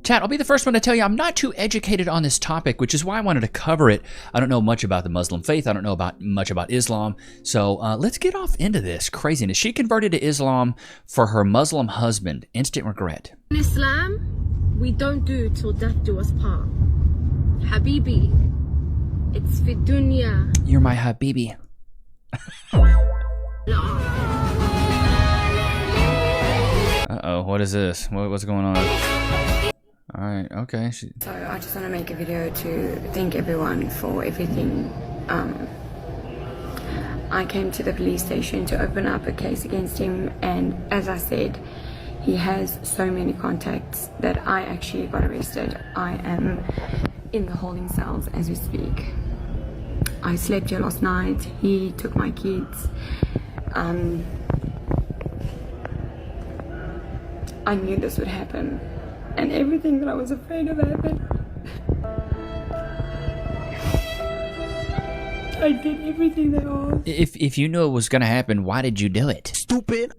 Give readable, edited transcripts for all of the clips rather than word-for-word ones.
Chat, I'll be the first one to tell you I'm not too educated on this topic, which is why I wanted to cover it. I don't know much about the Muslim faith. I don't know much about Islam. So let's get off into this craziness. She converted to Islam for her Muslim husband. Instant regret. In Islam, we don't do till death do us part. Habibi, it's fi dunya. You're my Habibi. Uh-oh, what is this? What's going on? Alright, okay. So I just want to make a video to thank everyone for everything. I came to the police station to open up a case against him, and as I said, he has so many contacts that I actually got arrested. I am in the holding cells as we speak. I slept here last night. He took my kids. I knew this would happen, and everything that I was afraid of happened. I did everything they asked. If you knew it was gonna happen, why did you do it? Stupid.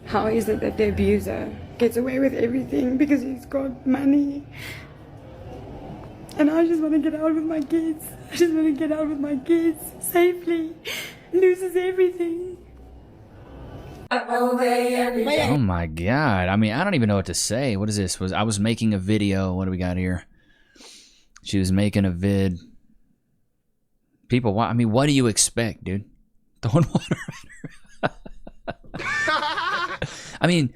How is it that the abuser gets away with everything because he's got money? And I just want to get out with my kids. I just want to get out with my kids safely. Loses everything. Oh my god. I mean, I don't even know what to say. What is this? I was making a video. What do we got here? She was making a vid. People, I mean, what do you expect, dude? Throwing water at her. I mean,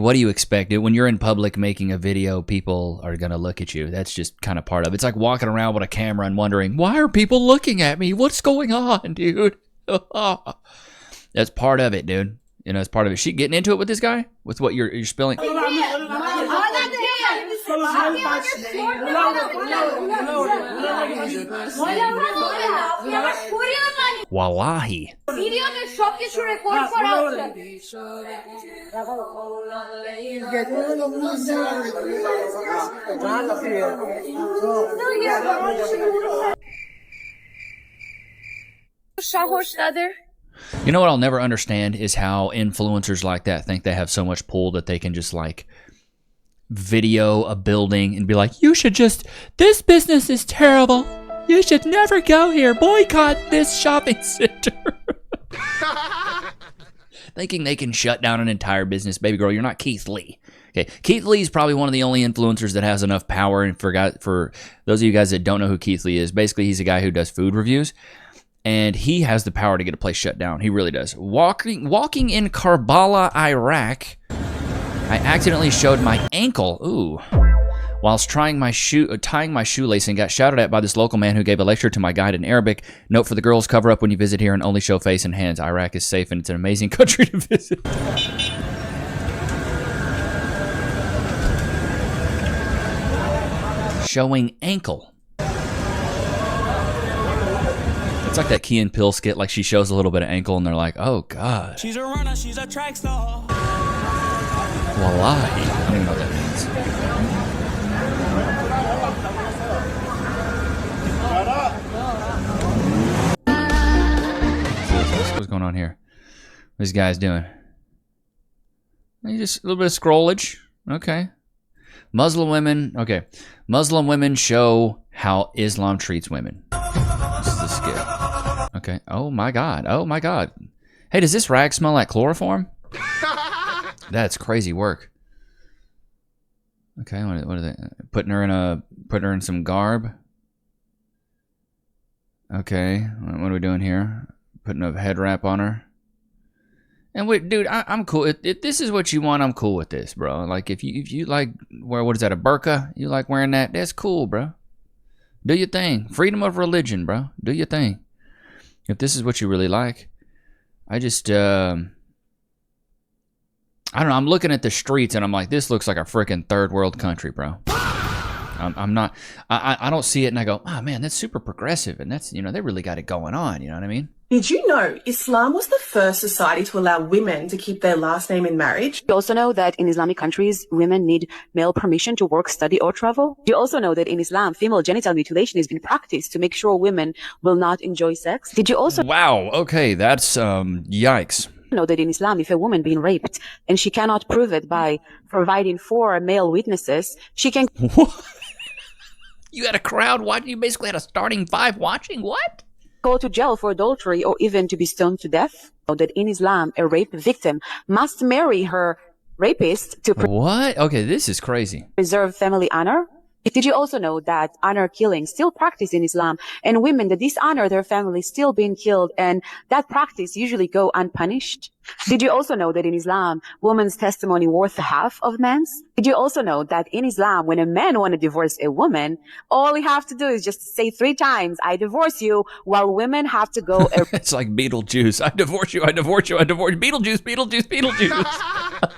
what do you expect, dude? When you're in public making a video, people are gonna look at you. That's just kind of part of it. It's like walking around with a camera and wondering, why are people looking at me? What's going on, dude? That's part of it, dude. You know, it's part of it. She getting into it with this guy? With what you're spilling? Wallahi. You know what I'll never understand is how influencers like that think they have so much pull that they can just like video a building and be like, you should just, this business is terrible. You should never go here. Boycott this shopping center. Thinking they can shut down an entire business. Baby girl, you're not Keith Lee. Okay, Keith Lee is probably one of the only influencers that has enough power. And for those of you guys that don't know who Keith Lee is, basically he's a guy who does food reviews. And he has the power to get a place shut down. He really does. Walking in Karbala, Iraq, I accidentally showed my ankle, whilst tying my shoelace and got shouted at by this local man who gave a lecture to my guide in Arabic. Note for the girls, cover up when you visit here and only show face and hands. Iraq is safe and it's an amazing country to visit. Showing ankle. It's like that Key and Peele skit, like she shows a little bit of ankle and they're like, oh god. She's a runner, she's a track star. Wallahi. I don't even know what that means. What's going on here? What these guys doing? Just a little bit of scrollage. Okay. Muslim women. Okay. Muslim women show how Islam treats women. This is the skit. Okay. Oh my god. Oh my god. Hey, does this rag smell like chloroform? That's crazy work. Okay, what are they putting her in some garb? Okay, what are we doing here? Putting a head wrap on her. And wait, dude, I'm cool. If this is what you want, I'm cool with this, bro. Like if you like what is that, a burqa? You like wearing that? That's cool, bro. Do your thing. Freedom of religion, bro. Do your thing. If this is what you really like, I just I don't know, I'm looking at the streets and I'm like, this looks like a freaking third world country, bro. I'm not, I don't see it and I go, oh man, that's super progressive and that's, you know, they really got it going on, you know what I mean? Did you know Islam was the first society to allow women to keep their last name in marriage? You also know that in Islamic countries, women need male permission to work, study, or travel. You also know that in Islam, female genital mutilation has been practiced to make sure women will not enjoy sex. Did you also... Wow, okay, that's, yikes. know that in Islam, if a woman being raped and she cannot prove it by providing 4 male witnesses, she can You had a crowd watching. You basically had a starting 5 watching. What? go to jail for adultery or even to be stoned to death. Know that in Islam, a rape victim must marry her rapist to What? Okay, this is crazy. preserve family honor. Did you also know that honor killing still practiced in Islam, and women that dishonor their family still being killed, and that practice usually go unpunished? Did you also know that in Islam, woman's testimony worth half of man's? Did you also know that in Islam, when a man want to divorce a woman, all he have to do is just say 3 times, I divorce you, while women have to go It's like Beetlejuice. I divorce you. I divorce you. I divorce you. Beetlejuice. Beetlejuice. Beetlejuice.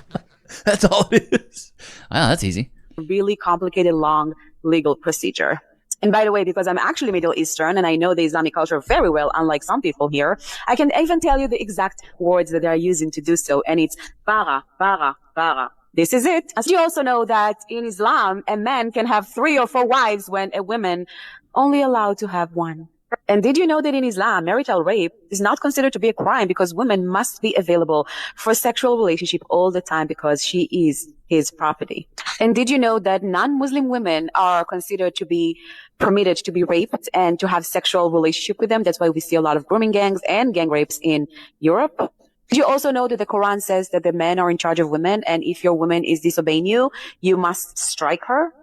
That's all it is. Wow, that's easy. really complicated, long legal procedure. And by the way, because I'm actually Middle Eastern and I know the Islamic culture very well, unlike some people here, I can even tell you the exact words that they are using to do so. And it's bara, bara, bara. This is it. As you also know that in Islam, a man can have 3 or 4 wives when a woman only allowed to have 1. And did you know that in Islam, marital rape is not considered to be a crime because women must be available for sexual relationship all the time because she is his property? And did you know that non-Muslim women are considered to be permitted to be raped and to have sexual relationship with them? That's why we see a lot of grooming gangs and gang rapes in Europe. Did you also know that the Quran says that the men are in charge of women, and if your woman is disobeying you, you must strike her?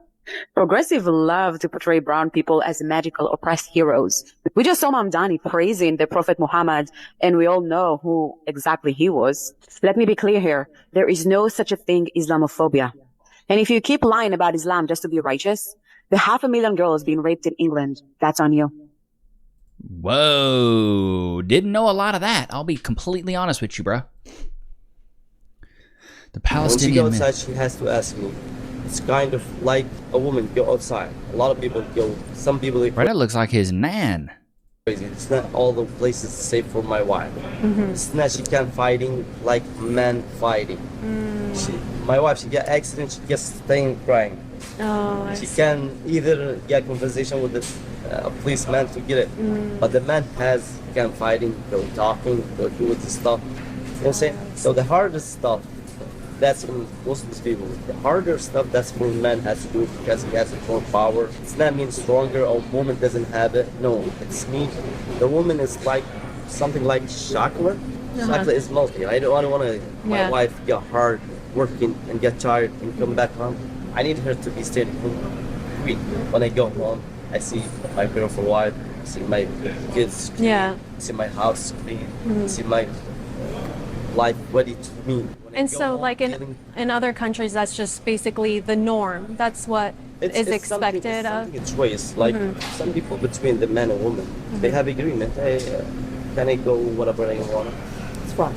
Progressive love to portray brown people as magical oppressed heroes. We just saw Mamdani praising the Prophet Muhammad, and we all know who exactly he was. Let me be clear here. There is no such a thing Islamophobia. And if you keep lying about Islam just to be righteous, the 500,000 girls being raped in England, that's on you. Whoa. Didn't know a lot of that. I'll be completely honest with you, bro. The Palestinian when she men. goes outside, she has to ask me. It's kind of like a woman go outside. A lot of people go. Some people are Right, that looks like his nan. crazy. It's not all the places safe for my wife. It's not she can't fighting like men fighting. My wife, she get accident, she gets staying crying. Oh, She can either get conversation with the policeman to get it, but the man can fighting, go talking, go do the stuff. You know what I'm saying? So the hardest stuff, that's when Muslim people. The harder stuff, that's when man has to do it because he has more power. It's not mean stronger or woman doesn't have it. No, it's me. The woman is like something like chocolate. Chocolate is melty. I don't want to my wife get hard working and get tired and come back home. I need her to be staying home. When I go home, I see my beautiful wife, I see my kids, I see my house clean, I see my life ready to me. And so, like in other countries, that's just basically the norm. That's what is expected of. It's choice. Like some people between the man and woman, they have agreement. Hey, can I go whatever I want? It's fine.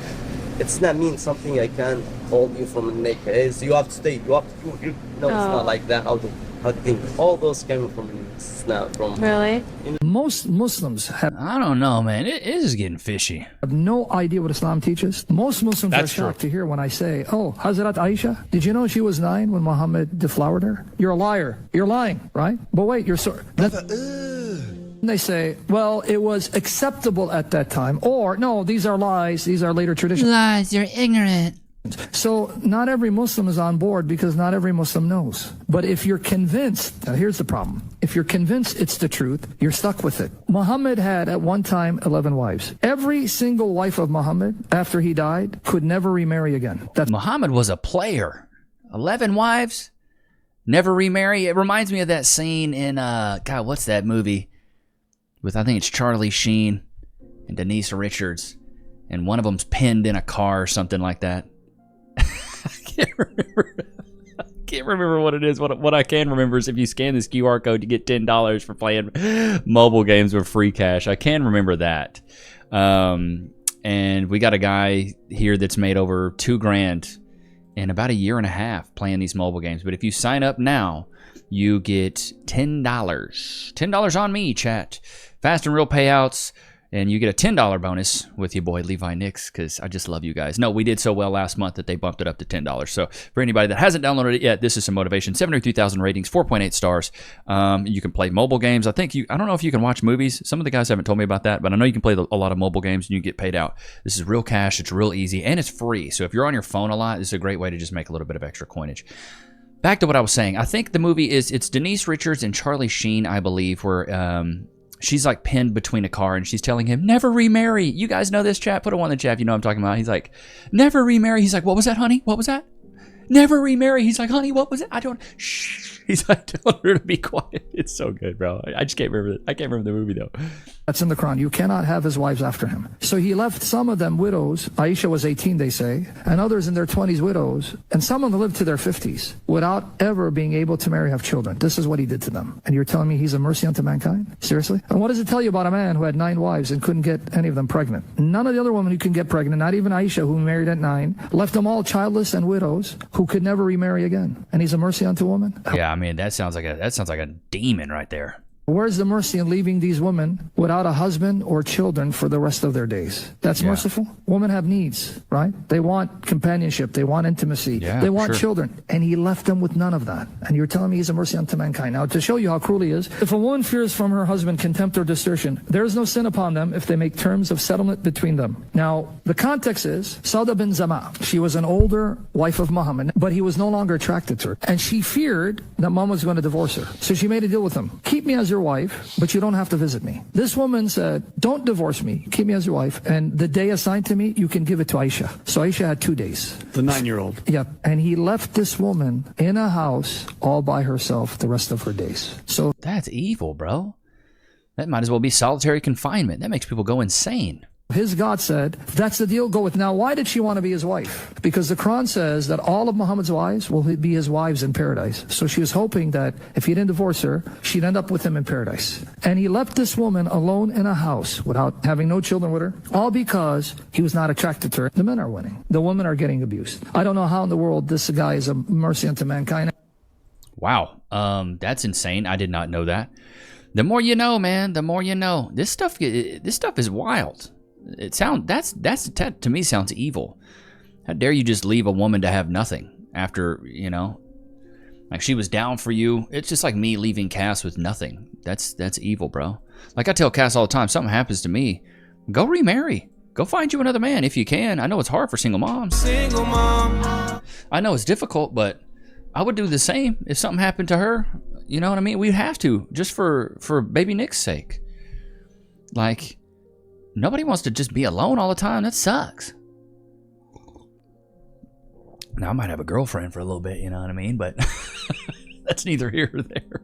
It's not mean something I can hold you from the neck. Hey, so you have to stay. You have to do. No, it's not like that. How to think? All those came from not from. Really? Most Muslims have I don't know, man. It is getting fishy. no idea what Islam teaches. Most Muslims That's are shocked to hear when I say, oh, Hazrat Aisha, did you know she was 9 when Muhammad deflowered her? You're a liar. You're lying, right? But wait, you're sorry. Then they say, well, it was acceptable at that time. Or, no, these are lies. These are later traditions. Lies, you're ignorant. So not every Muslim is on board because not every Muslim knows. But if you're convinced, now here's the problem. If you're convinced it's the truth, you're stuck with it. Muhammad had at one time 11 wives. Every single wife of Muhammad after he died could never remarry again. That's Muhammad was a player. 11 wives, never remarry. It reminds me of that scene in, God, what's that movie? With, I think it's Charlie Sheen and Denise Richards. And one of them's pinned in a car or something like that. I can't remember what it is. What I can remember is if you scan this QR code, you get $10 for playing mobile games with free cash. I can remember that. And we got a guy here that's made over $2,000 in about a year and a half playing these mobile games. But if you sign up now, you get $10. $10 on me, chat. Fast and real payouts. And you get a $10 bonus with your boy Levi Nichs, because I just love you guys. No, we did so well last month that they bumped it up to $10. So for anybody that hasn't downloaded it yet, this is some motivation. 73,000 ratings, 4.8 stars. You can play mobile games. I don't know if you can watch movies. Some of the guys haven't told me about that, but I know you can play a lot of mobile games and you get paid out. This is real cash. It's real easy, and it's free. So if you're on your phone a lot, this is a great way to just make a little bit of extra coinage. Back to what I was saying. I think the movie it's Denise Richards and Charlie Sheen, I believe, where she's like pinned between a car and she's telling him, never remarry. You guys know this, chat? Put a one in the chat if you know what I'm talking about. He's like, never remarry. He's like, what was that, honey? What was that? Never remarry. He's like, honey, what was it? I don't. Shh. He's like, telling her to be quiet. It's so good, bro. I just can't remember. I can't remember the movie though. That's in the Quran. You cannot have his wives after him. So he left some of them widows. Aisha was 18, they say, and others in their 20s widows, and some of them lived to their 50s without ever being able to marry, have children. This is what he did to them. And you're telling me he's a mercy unto mankind? Seriously? And what does it tell you about a man who had 9 wives and couldn't get any of them pregnant? None of the other women who can get pregnant, not even Aisha, who married at 9, left them all childless and widows who could never remarry again. And he's a mercy unto woman? Yeah, I mean, that sounds like a demon right there. Where's the mercy in leaving these women without a husband or children for the rest of their days? That's merciful. Women have needs, right? They want companionship. They want intimacy. They want children. And he left them with none of that. And you're telling me he's a mercy unto mankind. Now, to show you how cruel he is, if a woman fears from her husband contempt or desertion, there is no sin upon them if they make terms of settlement between them. Now, the context is Sauda bin Zama. She was an older wife of Muhammad, but he was no longer attracted to her. And she feared that Muhammad was going to divorce her. So she made a deal with him. Keep me as your wife, but you don't have to visit me. This woman said, don't divorce me. Keep me as your wife. And the day assigned to me, you can give it to Aisha. So Aisha had 2 days. The 9-year-old. Yep. And he left this woman in a house all by herself the rest of her days. So that's evil, bro. That might as well be solitary confinement. That makes people go insane. His God said, that's the deal, go with. Now, why did she want to be his wife? Because the Quran says that all of Muhammad's wives will be his wives in paradise. So she was hoping that if he didn't divorce her, she'd end up with him in paradise. And he left this woman alone in a house without having no children with her, all because he was not attracted to her. The men are winning. The women are getting abused. I don't know how in the world this guy is a mercy unto mankind. Wow. That's insane. I did not know that. The more you know, man, the more you know. This stuff is wild. That to me sounds evil. How dare you just leave a woman to have nothing after, like she was down for you. It's just like me leaving Cass with nothing. That's evil, bro. Like I tell Cass all the time, something happens to me, go remarry. Go find you another man if you can. I know it's hard for single moms. Single mom. I know it's difficult, but I would do the same if something happened to her. You know what I mean? We'd have to, just for baby Nick's sake. Like, nobody wants to just be alone all the time. That sucks. Now, I might have a girlfriend for a little bit, you know what I mean? But that's neither here nor there.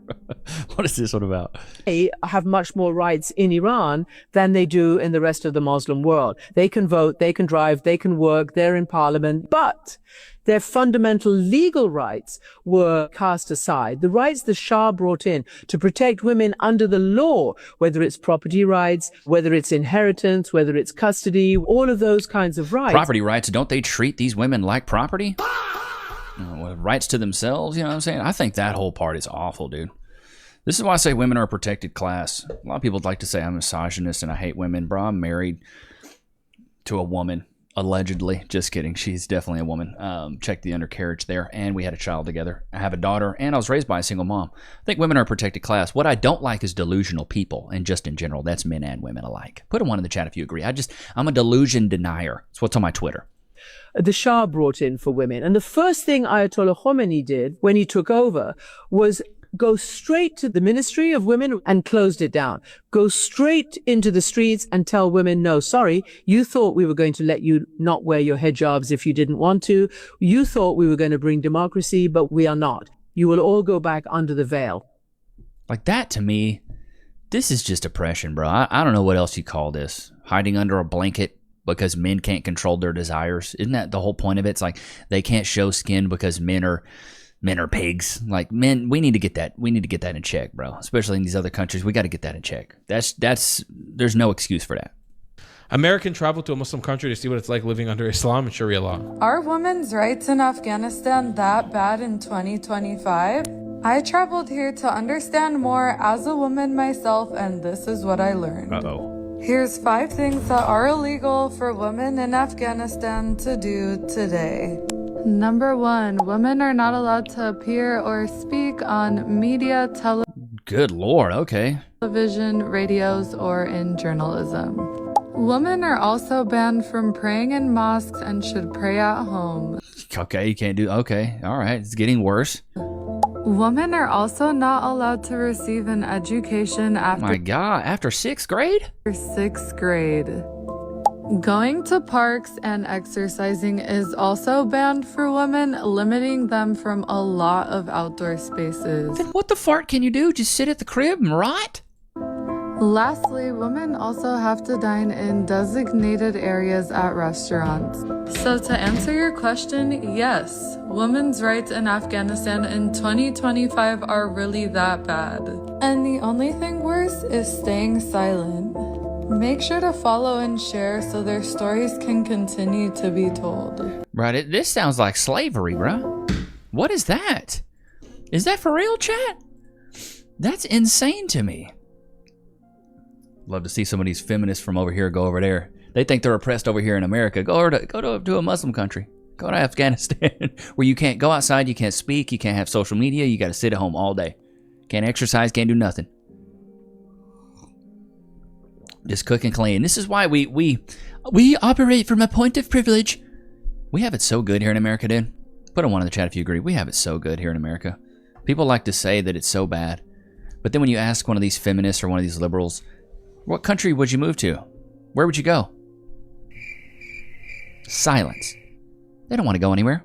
What is this one about? They have much more rights in Iran than they do in the rest of the Muslim world. They can vote, they can drive, they can work, they're in parliament, but their fundamental legal rights were cast aside. The rights the Shah brought in to protect women under the law, whether it's property rights, whether it's inheritance, whether it's custody, all of those kinds of rights. Property rights, don't they treat these women like property? Rights to themselves, you know what I'm saying? I think that whole part is awful, dude. This is why I say women are a protected class. A lot of people like to say I'm a misogynist and I hate women. Bro, I'm married to a woman. Allegedly. Just kidding. She's definitely a woman. Check the undercarriage there. And we had a child together. I have a daughter. And I was raised by a single mom. I think women are a protected class. What I don't like is delusional people. And just in general, that's men and women alike. Put a one in the chat if you agree. I'm a delusion denier. That's what's on my Twitter. The Shah brought in for women. And the first thing Ayatollah Khomeini did when he took over was go straight to the Ministry of Women and closed it down. Go straight into the streets and tell women, no, sorry, you thought we were going to let you not wear your hijabs if you didn't want to. You thought we were going to bring democracy, but we are not. You will all go back under the veil. Like that to me, this is just oppression, bro. I don't know what else you call this. Hiding under a blanket because men can't control their desires. Isn't that the whole point of it? It's like they can't show skin because men are pigs. Like, men, we need to get that in check, bro. Especially in these other countries, we got to get that in check. There's no excuse for that. American travel to a Muslim country to see what it's like living under Islam and Sharia law. Are women's rights in Afghanistan that bad in 2025? I traveled here to understand more as a woman myself, and this is what I learned. Here's 5 things that are illegal for women in Afghanistan to do today. Number 1, women are not allowed to appear or speak on media, Good Lord, okay. television, radios, or in journalism. Women are also banned from praying in mosques and should pray at home. Okay, you can't do, okay, all right, it's getting worse. Women are also not allowed to receive an education after My God, after 6th grade? 6th grade. Going to parks and exercising is also banned for women, limiting them from a lot of outdoor spaces. Then what the fart can you do? Just sit at the crib and rot? Lastly, women also have to dine in designated areas at restaurants. So to answer your question, yes, women's rights in Afghanistan in 2025 are really that bad. And the only thing worse is staying silent. Make sure to follow and share so their stories can continue to be told. Right, this sounds like slavery, bro. What is that? Is that for real, chat? That's insane to me. Love to see some of these feminists from over here go over there. They think they're oppressed over here in America. Go to a Muslim country. Go to Afghanistan, where you can't go outside, you can't speak, you can't have social media, you got to sit at home all day. Can't exercise, can't do nothing. Just cook and clean. This is why we operate from a point of privilege. We have it so good here in America, dude. Put a 1 in the chat if you agree. We have it so good here in America. People like to say that it's so bad. But then when you ask one of these feminists or one of these liberals, what country would you move to? Where would you go? Silence. They don't want to go anywhere.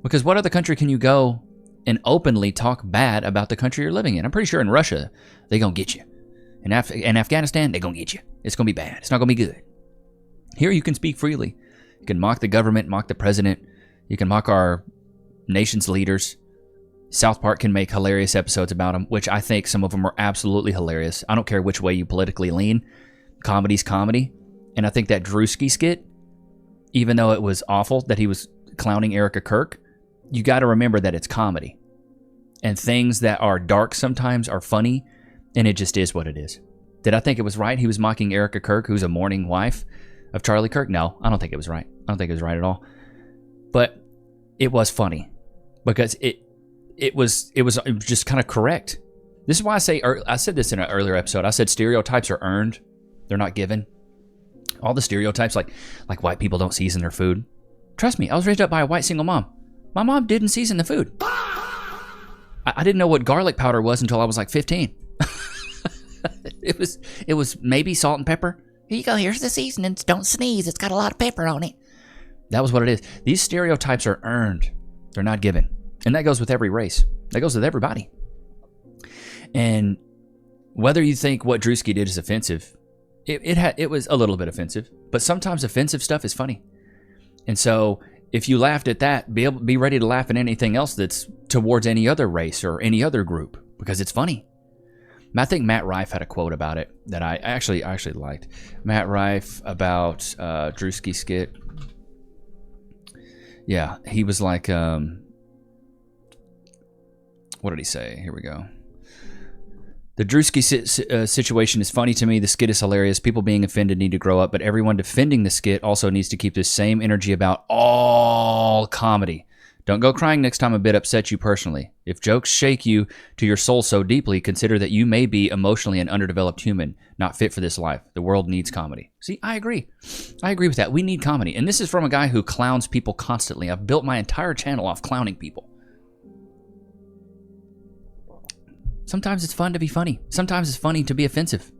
Because what other country can you go and openly talk bad about the country you're living in? I'm pretty sure in Russia, they're going to get you. In Afghanistan, they're going to get you. It's going to be bad. It's not going to be good. Here you can speak freely. You can mock the government, mock the president. You can mock our nation's leaders. South Park can make hilarious episodes about them, which I think some of them are absolutely hilarious. I don't care which way you politically lean. Comedy's comedy. And I think that Drewski skit, even though it was awful that he was clowning Erica Kirk, you got to remember that it's comedy. And things that are dark sometimes are funny, and it just is what it is. Did I think it was right he was mocking Erica Kirk, who's a mourning wife of Charlie Kirk? No, I don't think it was right. I don't think it was right at all. But it was funny because it was just kind of correct. This is why I said this in an earlier episode. I said stereotypes are earned. They're not given. All the stereotypes like white people don't season their food. Trust me, I was raised up by a white single mom. My mom didn't season the food. I didn't know what garlic powder was until I was like 15. It was maybe salt and pepper. Here you go, here's the seasonings. Don't sneeze, it's got a lot of pepper on it. That was what it is. These stereotypes are earned. They're not given. And that goes with every race. That goes with everybody. And whether you think what Drewski did is offensive, it was a little bit offensive. But sometimes offensive stuff is funny. And so if you laughed at that, be ready to laugh at anything else that's towards any other race or any other group because it's funny. I think Matt Rife had a quote about it that I actually liked. Matt Rife about Drewski skit. Yeah, he was like, what did he say? Here we go. The Drewski situation is funny to me. The skit is hilarious. People being offended need to grow up, but everyone defending the skit also needs to keep the same energy about all comedy. Don't go crying next time a bit upsets you personally. If jokes shake you to your soul so deeply, consider that you may be emotionally an underdeveloped human, not fit for this life. The world needs comedy. See, I agree. I agree with that. We need comedy. And this is from a guy who clowns people constantly. I've built my entire channel off clowning people. Sometimes it's fun to be funny. Sometimes it's funny to be offensive.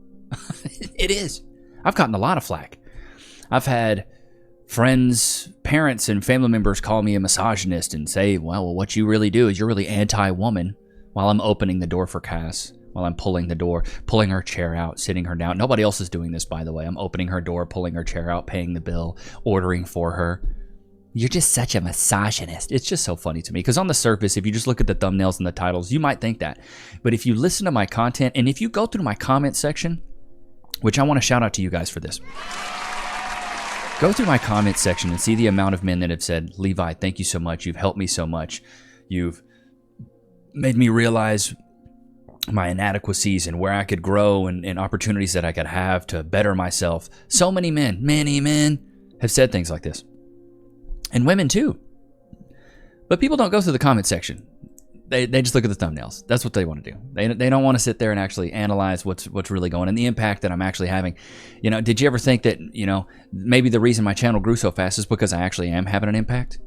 It is. I've gotten a lot of flack. I've had friends, parents, and family members call me a misogynist and say, well, what you really do is you're really anti-woman, while I'm opening the door for Cass, while I'm pulling the door, pulling her chair out, sitting her down. Nobody else is doing this, by the way. I'm opening her door, pulling her chair out, paying the bill, ordering for her. You're just such a misogynist. It's just so funny to me because on the surface, if you just look at the thumbnails and the titles, you might think that. But if you listen to my content and if you go through my comment section, which I want to shout out to you guys for this. Go through my comment section and see the amount of men that have said, Levi, thank you so much. You've helped me so much. You've made me realize my inadequacies and where I could grow and opportunities that I could have to better myself. So many men have said things like this. And women too. But people don't go through the comment section. They just look at the thumbnails. That's what they want to do. They don't want to sit there and actually analyze what's really going on and the impact that I'm actually having. You know, did you ever think that, you know, maybe the reason my channel grew so fast is because I actually am having an impact?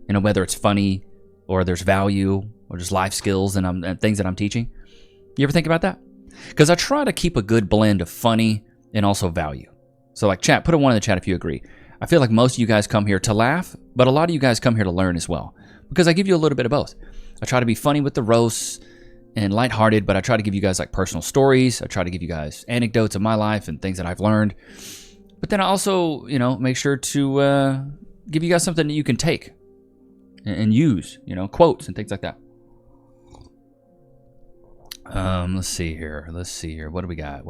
You know, whether it's funny or there's value or just life skills and things that I'm teaching. You ever think about that? Because I try to keep a good blend of funny and also value. So like chat, put a 1 in the chat if you agree. I feel like most of you guys come here to laugh, but a lot of you guys come here to learn as well. Because I give you a little bit of both. I try to be funny with the roasts and lighthearted, but I try to give you guys like personal stories. I try to give you guys anecdotes of my life and things that I've learned. But then I also, you know, make sure to give you guys something that you can take and use, you know, quotes and things like that. Let's see here. What do we got?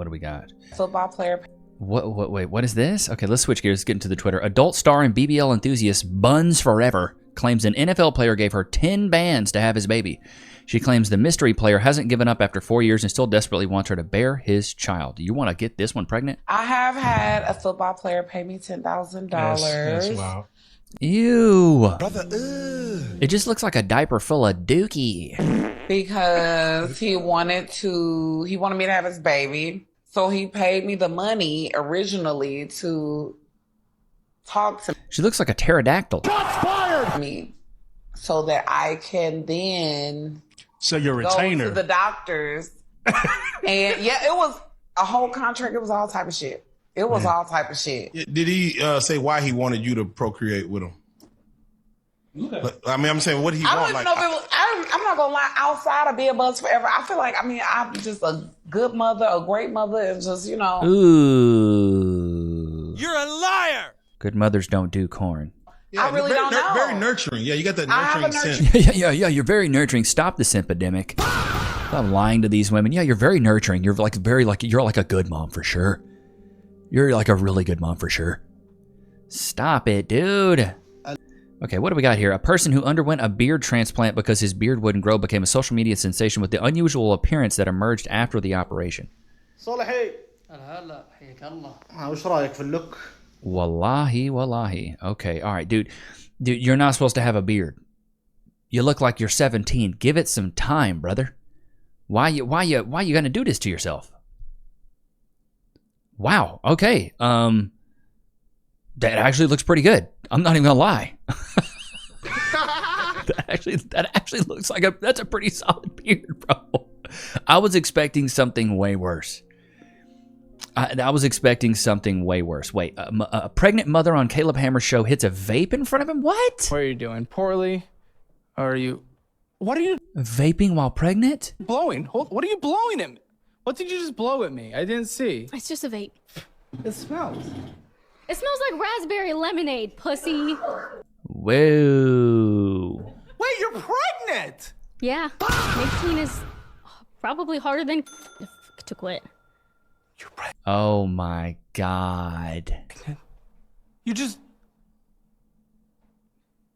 Football player. Wait, what is this? Okay, let's switch gears. Get into the Twitter. Adult star and BBL enthusiast Buns Forever claims an NFL player gave her 10 bands to have his baby. She claims the mystery player hasn't given up after 4 years and still desperately wants her to bear his child. Do you want to get this one pregnant? I have had a football player pay me $10,000. That's wow. Ew. Brother, it just looks like a diaper full of dookie. Because he wanted me to have his baby. So he paid me the money originally to talk to me. She looks like a pterodactyl. Shots fired! Me, so that I can then your retainer. Go to the doctors. And yeah, it was a whole contract. It was all type of shit. It was all type of shit. Did he say why he wanted you to procreate with him? I mean, I'm saying, what did he want? I don't even know if it was. I'm not gonna lie. Outside of being Bugs Forever, I feel like, I mean, I'm just a good mother, a great mother, and just, you know. Ooh. You're a liar. Good mothers don't do corn. Yeah, I really don't know. Very nurturing. Yeah, you got that nurturing sense. Yeah. You're very nurturing. Stop this epidemic. Stop lying to these women. Yeah, you're very nurturing. You're you're like a good mom for sure. You're like a really good mom for sure. Stop it, dude. Okay, what do we got here? A person who underwent a beard transplant because his beard wouldn't grow became a social media sensation with the unusual appearance that emerged after the operation. Wallahi. Okay, all right, dude, you're not supposed to have a beard. You look like you're 17. Give it some time, brother. Why you gonna do this to yourself? Wow. Okay. That actually looks pretty good. I'm not even gonna lie. that actually looks like that's a pretty solid beard, bro. I was expecting something way worse. I was expecting something way worse. Wait, a pregnant mother on Caleb Hammer's show hits a vape in front of him? What? What are you doing? Poorly? Or are you... What are you... Vaping while pregnant? Blowing? What are you blowing at me? What did you just blow at me? I didn't see. It's just a vape. It smells. It smells like raspberry lemonade, pussy. Whoa. Wait, you're pregnant? Yeah. Nicotine is probably harder than to quit. Oh my God. You just...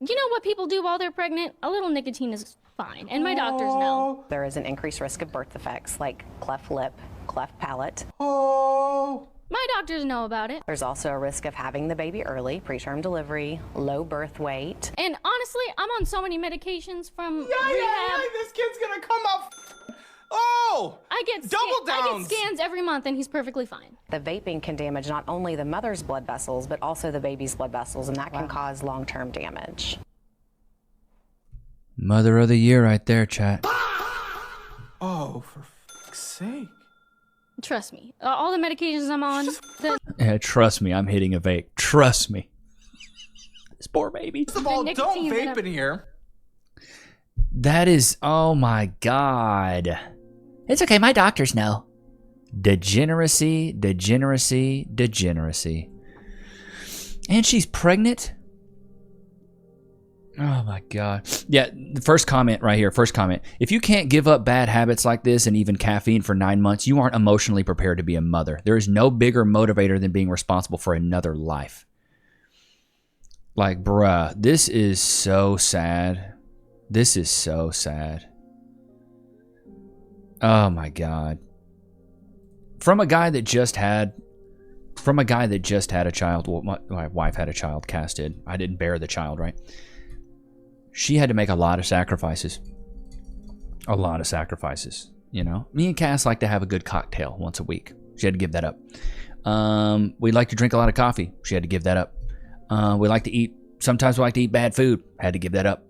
You know what people do while they're pregnant? A little nicotine is fine, and my doctors know. There is an increased risk of birth defects like cleft lip, cleft palate. My doctors know about it. There's also a risk of having the baby early, preterm delivery, low birth weight. And honestly, I'm on so many medications from rehab. This kid's gonna come out. Oh! I get scans every month, and he's perfectly fine. The vaping can damage not only the mother's blood vessels, but also the baby's blood vessels, and that can cause long-term damage. Mother of the year right there, chat. Oh, for fuck's sake. Trust me. All the medications I'm on... Yeah, trust me, I'm hitting a vape. Trust me. This poor baby. First of all, don't vape in here. That is... Oh my God. It's okay, my doctors know. Degeneracy. And she's pregnant? Oh my God. Yeah, the first comment right here. If you can't give up bad habits like this and even caffeine for 9 months, you aren't emotionally prepared to be a mother. There is no bigger motivator than being responsible for another life. Like, bruh, this is so sad. Oh my God. From a guy that just had a child. Well, my wife had a child, Cass did. I didn't bear the child, right? She had to make a lot of sacrifices. A lot of sacrifices, you know? Me and Cass like to have a good cocktail once a week. She had to give that up. We like to drink a lot of coffee. She had to give that up. Sometimes we like to eat bad food. Had to give that up.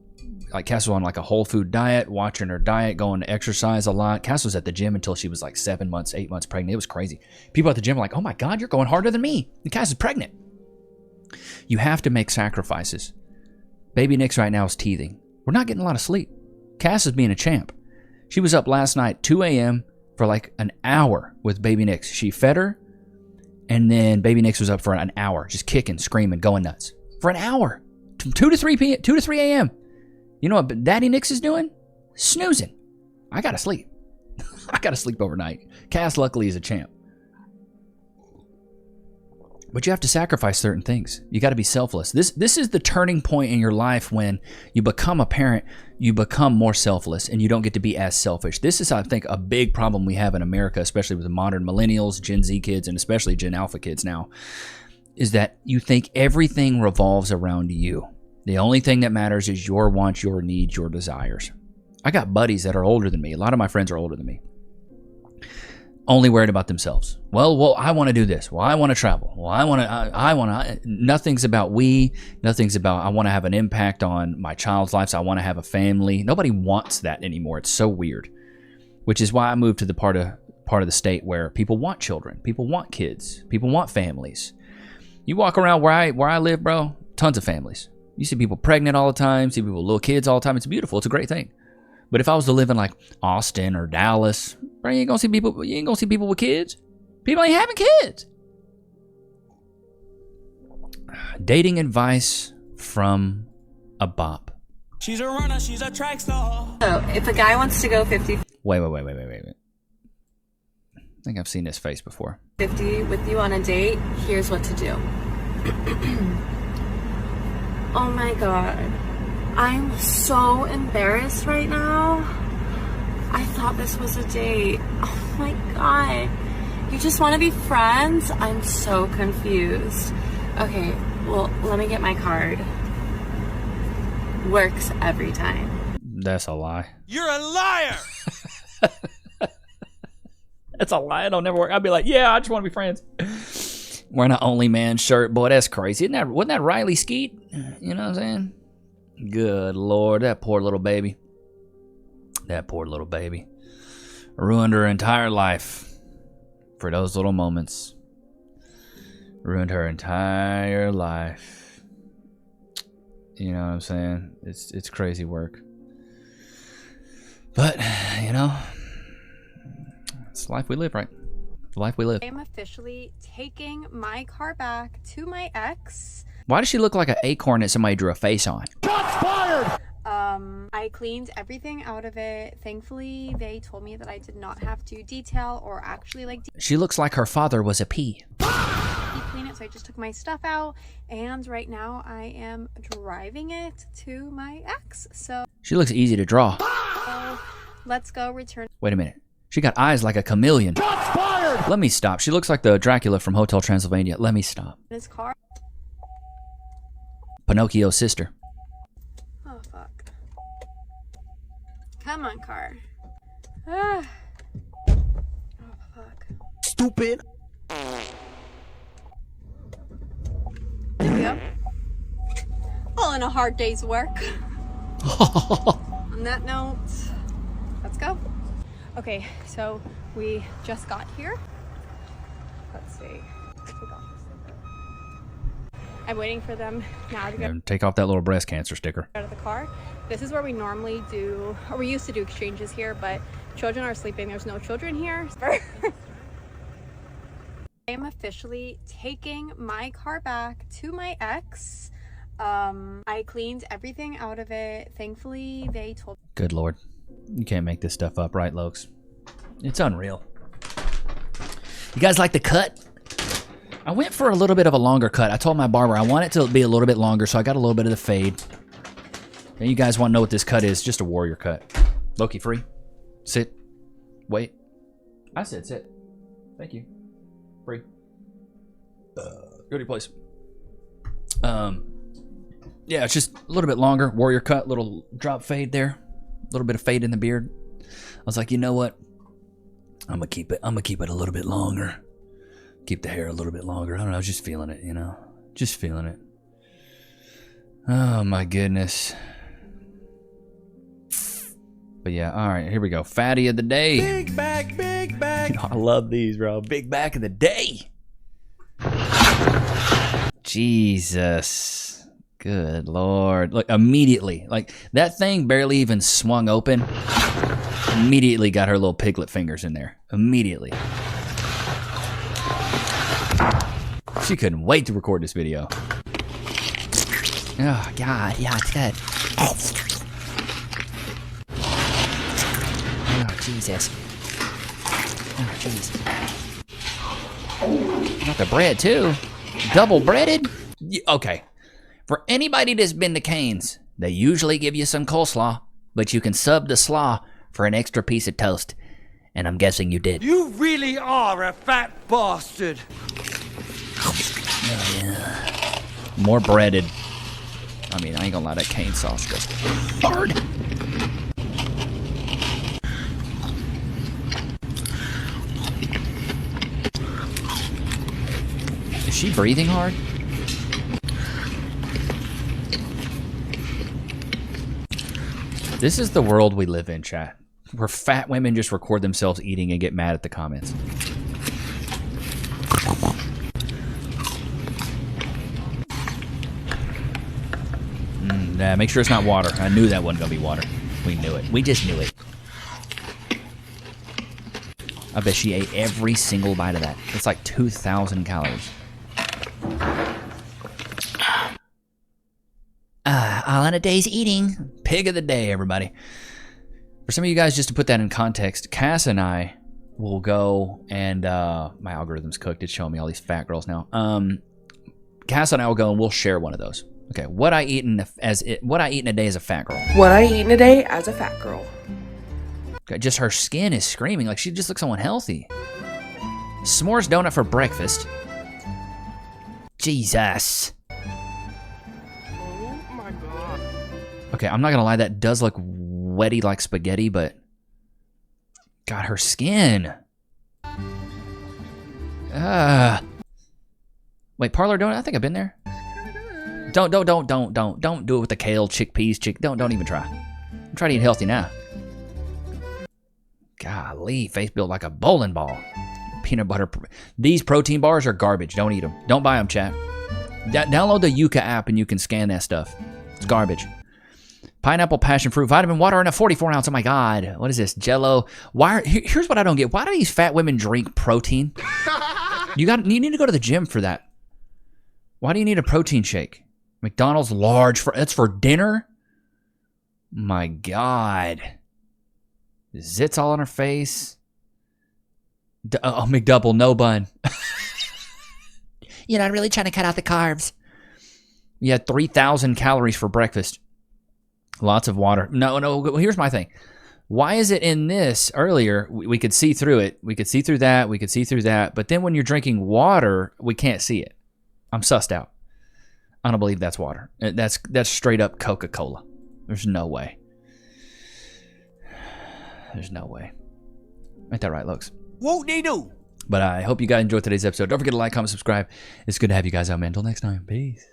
Like Cass was on like a whole food diet, watching her diet, going to exercise a lot. Cass was at the gym until she was like 7 months, 8 months pregnant. It was crazy. People at the gym were like, oh my God, you're going harder than me. And Cass is pregnant. You have to make sacrifices. Baby Nichs right now is teething. We're not getting a lot of sleep. Cass is being a champ. She was up last night, 2 a.m. for like an hour with Baby Nichs. She fed her, and then Baby Nichs was up for an hour, just kicking, screaming, going nuts. For an hour. 2 to 3 a.m. You know what Daddy Nichs is doing? Snoozing. I gotta sleep. I gotta sleep overnight. Cass, luckily, is a champ. But you have to sacrifice certain things. You got to be selfless. This is the turning point in your life when you become a parent, you become more selfless, and you don't get to be as selfish. This is, I think, a big problem we have in America, especially with the modern millennials, Gen Z kids, and especially Gen Alpha kids now, is that you think everything revolves around you. The only thing that matters is your wants, your needs, your desires. I got buddies that are older than me. A lot of my friends are older than me. Only worried about themselves. Well, I want to do this. Well, I want to travel. Well, I want to, nothing's about we. Nothing's about, I want to have an impact on my child's life. So I want to have a family. Nobody wants that anymore. It's so weird. Which is why I moved to the part of the state where people want children. People want kids. People want families. You walk around where I live, bro, tons of families. You see people pregnant all the time, see people with little kids all the time. It's beautiful. It's a great thing. But if I was to live in like Austin or Dallas, bro, you ain't gonna see people with kids. People ain't having kids. Dating advice from a bop. She's a runner, she's a track star. So if a guy wants to go 50-50 Wait. I think I've seen this face before. with you on a date, here's what to do. Oh my God. I'm so embarrassed right now. I thought this was a date. Oh my God. You just want to be friends? I'm so confused. Okay, well, let me get my card. Works every time. That's a lie. You're a liar! That's a lie. It'll never work. I'd be like, yeah, I just want to be friends. Wearing an only man shirt. Boy, that's crazy. Wasn't that Riley Skeet? You know what I'm saying? Good Lord, that poor little baby. That poor little baby. Ruined her entire life for those little moments. Ruined her entire life. You know what I'm saying? It's crazy work. But, you know, it's the life we live, right? The life we live. I'm officially taking my car back to my ex. Why does she look like an acorn that somebody drew a face on? Shots fired! I cleaned everything out of it. Thankfully, they told me that I did not have to detail or actually She looks like her father was a pea. Clean it, so I just took my stuff out, and right now I am driving it to my ex. So She looks easy to draw. let's go return. Wait a minute. She got eyes like a chameleon. Shots fired! Let me stop. She looks like the Dracula from Hotel Transylvania. Let me stop. His car. Pinocchio's sister. Oh fuck! Come on, car. Ah. Oh fuck! Stupid. There we go. All in a hard day's work. On that note, let's go. Okay, so we just got here. Let's see. I'm waiting for them now to get And take off that little breast cancer sticker. out of the car. This is where we normally do, or we used to do exchanges here, but children are sleeping. There's no children here. I am officially taking my car back to my ex. I cleaned everything out of it. Thankfully, they told me. Good Lord. You can't make this stuff up, right, Lokes? It's unreal. You guys like the cut? I went for a little bit of a longer cut. I told my barber I want it to be a little bit longer, so I got a little bit of the fade. And you guys want to know what this cut is? Just a warrior cut. Loki free. Sit. Wait. I said sit. Thank you. Free. Go to your place. Yeah, it's just a little bit longer. Warrior cut, little drop fade there. A little bit of fade in the beard. I was like, you know what? I'm gonna keep it a little bit longer. Keep the hair a little bit longer. I don't know, I was just feeling it, you know. Just feeling it. Oh my goodness. But yeah, alright, here we go. Fatty of the day. Big back, big back. I love these, bro. Big back of the day. Jesus. Good Lord. Look, immediately. Like, that thing barely even swung open. Immediately got her little piglet fingers in there. Immediately. She couldn't wait to record this video. Oh, God. Yeah, it's good. Oh, Jesus. Oh, jeez. Got the bread, too. Double breaded? Okay. For anybody that's been to Cane's, they usually give you some coleslaw, but you can sub the slaw for an extra piece of toast. And I'm guessing you did. You really are a fat bastard. Oh, yeah. More breaded. I mean, I ain't gonna lie, that cane sauce goes hard. Is she breathing hard? This is the world we live in, chat. Where fat women just record themselves eating and get mad at the comments. Nah, make sure it's not water. I knew that wasn't gonna be water. We knew it. We just knew it. I bet she ate every single bite of that. It's like 2,000 calories. All in a day's eating. Pig of the day, everybody. For some of you guys, just to put that in context, Cass and I will go and my algorithm's cooked. It's showing me all these fat girls now. Cass and I will go and we'll share one of those. Okay, what I eat in a day as a fat girl. What I eat in a day as a fat girl. Okay, just her skin is screaming like she just looks so unhealthy. S'mores donut for breakfast. Jesus. Oh my God. Okay, I'm not gonna lie, that does look wetty like spaghetti, but God, her skin. Wait, parlor donut? I think I've been there. Don't do it with the kale, chickpeas, don't even try. I'm trying to eat healthy now. Golly, face built like a bowling ball. Peanut butter. These protein bars are garbage. Don't eat them. Don't buy them, chat. Download the Yuka app and you can scan that stuff. It's garbage. Pineapple, passion fruit, vitamin water, and a 44-ounce. Oh my God. What is this? Jello. Here's what I don't get. Why do these fat women drink protein? You need to go to the gym for that. Why do you need a protein shake? McDonald's large that's for dinner? My God. Zits all on her face. McDouble, no bun. You're not really trying to cut out the carbs. You had 3,000 calories for breakfast. Lots of water. No, here's my thing. Why is it in this earlier, we could see through it. We could see through that. We could see through that. But then when you're drinking water, we can't see it. I'm sussed out. I don't believe that's water. That's straight up Coca-Cola. There's no way. There's no way. Ain't that right, Lux? Won't they do? But I hope you guys enjoyed today's episode. Don't forget to like, comment, subscribe. It's good to have you guys out, man. Until next time. Peace.